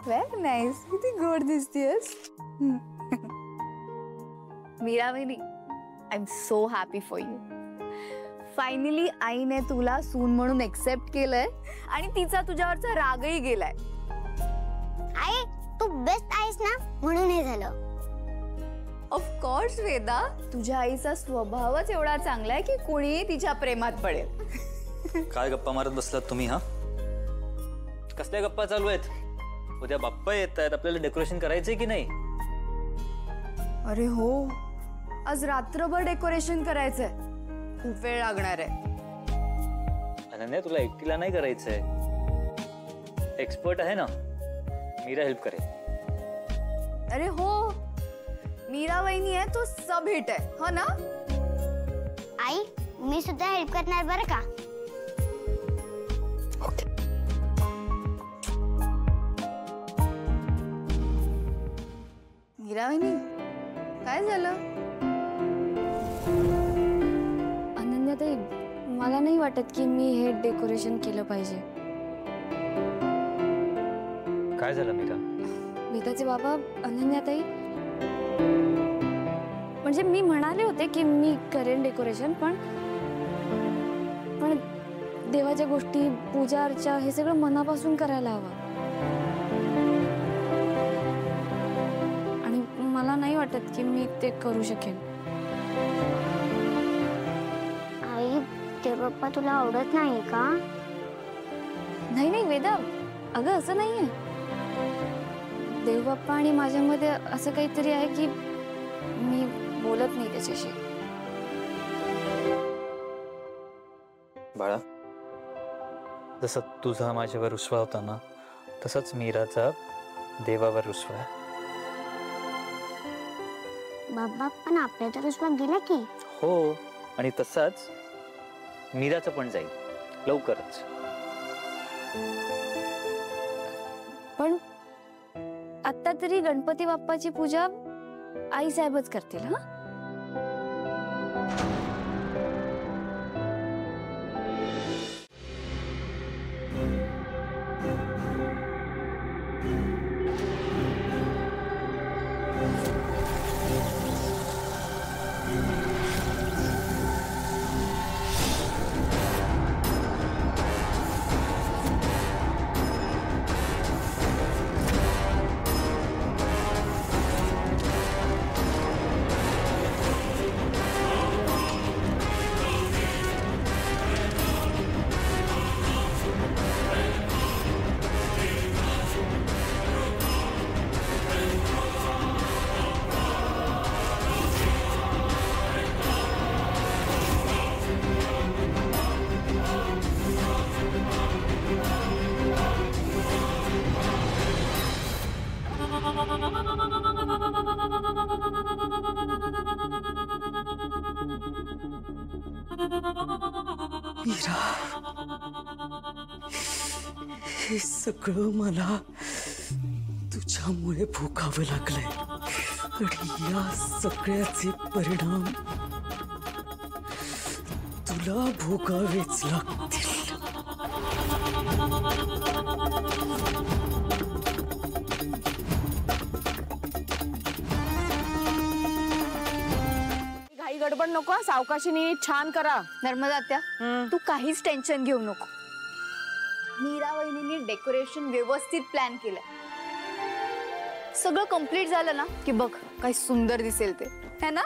Very nice. किती गोड दिसतेस. मीरा वहिनी, I am so happy for you. Finally आईने तुला सून म्हणून एक्सेप्ट केलंय आणि तिचा तुझ्यावरचा रागही गेलाय. आई तू बेस्ट आहेस ना म्हणून हे झालं. ऑफकोर्स वेदा, तुझ्या आईचा स्वभावच एवढा चांगला आहे की कोणीही तिच्या प्रेमात पडेल. काय गप्पा मारत बसलात तुम्ही? हा, कसल्या गप्पा चालू आहेत? उद्या बाप्पा येत आहेत, आपल्याला डेकोरेशन करायचंय की नाही? अरे हो, आज रात्रभर डेकोरेशन करायचंय. खूप वेळ लागणार आहे. अनन्या, तुला एकटीला नाही करायचंय. एक्सपर्ट आहे ना, मीरा हेल्प करेल. अरे हो, मीरा वहिनी आहे तो सब हिट आहे, हो ना? आई मी सुद्धा हेल्प करणार बरं का. मीरा वहिनी, काय झालं? अनन्याताई, मला नाही वाटत की मी हे डेकोरेशन केलं पाहिजे. काय झालं मीरा? वेदाचे बाबा, अनन्याताई, म्हणजे मी म्हणाले होते की मी करेन डेकोरेशन, पण देवाच्या गोष्टी, पूजा अर्चा हे सगळं मनापासून करायला हवं. आणि मला नाही वाटत की मी ते करू शकेन. आई ते बाप्पा तुला आवडत नाही का? नाही नाही वेदा, अगं असं नाहीये. देवबाप्पा आणि माझ्यामध्ये असं काहीतरी आहे की मी बोलत नाही त्याच्याशी. बाळा, जसं तुझा माझ्यावर रुसवा होता ना, तसंच मीराचा देवावर रुसवा आहे. बाबा पण आपल्या तर विश्वास गेला की. हो, आणि तसाच मीराचं पण जाईल लवकरच. पण आता तरी गणपती बाप्पाची पूजा आई साहेबच करतील. हा, मीरा, हे सगळं मला तुझ्यामुळे भोगावं लागलंय आणि या सगळ्याचे परिणाम तुला भोगावेच लागतील. घाई गडबड नको, सावकाशीने छान करा. नर्मदा आत्या, तू काहीच टेन्शन घेऊ नको. मीरा वहिनीने डेकोरेशन व्यवस्थित प्लॅन केलंय. सगळं कंप्लीट झालं ना की बघ काय सुंदर दिसेल ते, है ना?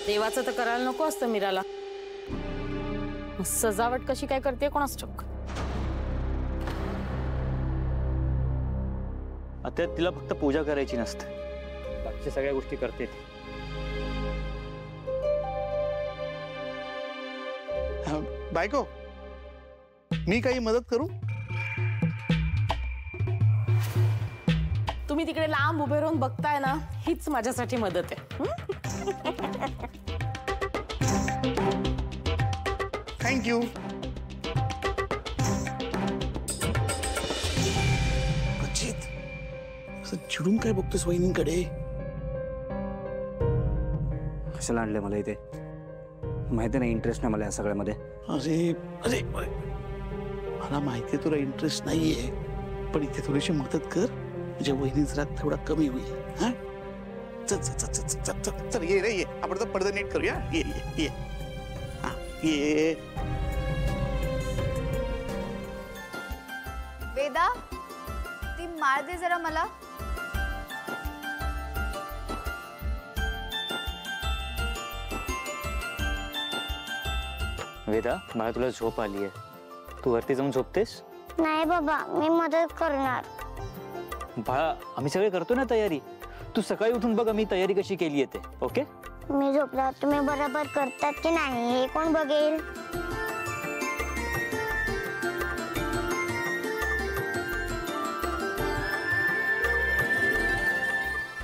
देवाचं तर करायला नको असतं मीराला. सजावट कशी काय करते कोणास ठाऊक. आता तिला फक्त पूजा करायची नसते, बाकीच्या सगळ्या गोष्टी करते ती. बायको, मी काही मदत करू? तुम्ही तिकडे लांब उभे राहून बघताय ना, हीच माझ्यासाठी मदत आहे. थँक्यू. अजित, असं चिडून काय बघतोस वहिनींकडे? कशाला आणले मला इथे? माहिती नाही, इंटरेस्ट नाही मला या सगळ्यामध्ये. अरे अरे मला माहितीये तुला इंटरेस्ट नाहीये, पण इथे थोडीशी मदत कर म्हणजे वहिनीचा राग थोडा कमी होईल. हा चल चल चल चल चल चल चल ये रे ये, आपण तर पडदा नीट करूया. ये ये ये हा ये. वेदा, ती माळ दे जरा मला. वेदा, मला तुला झोप आली आहे. तू वरती जाऊन झोपतेस? नाही बाबा, मी मदत करणार. बाळा, आम्ही सगळे करतो ना तयारी. तू सकाळी उठून बघ आम्ही तयारी कशी केली आहे ते. ओके? मी झोपला तुम्ही बरोबर करतात की नाही हे कोण बघेल?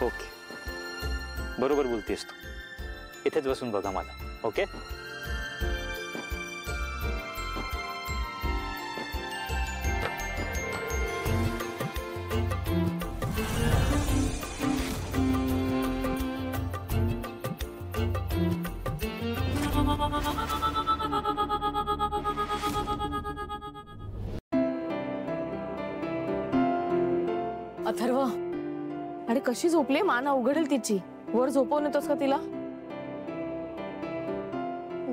ओके, बरोबर बोलतेस तू. इथेच बसून बघा मला. ओके? अथर्व, आणि कशी झोपली? मान अवघडेल तिची. वर झोपवून येतोस का तिला?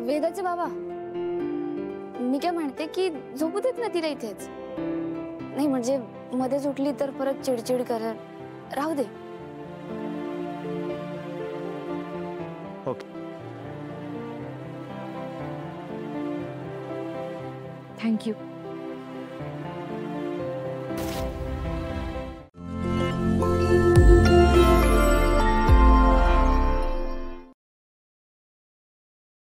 वेदाचे बाबा, मी काय म्हणते की झोपू देत ना तिला इथेच. नाही म्हणजे मध्येच उठली तर परत चिडचिड करत. राहू दे. ओके. थँक्यू.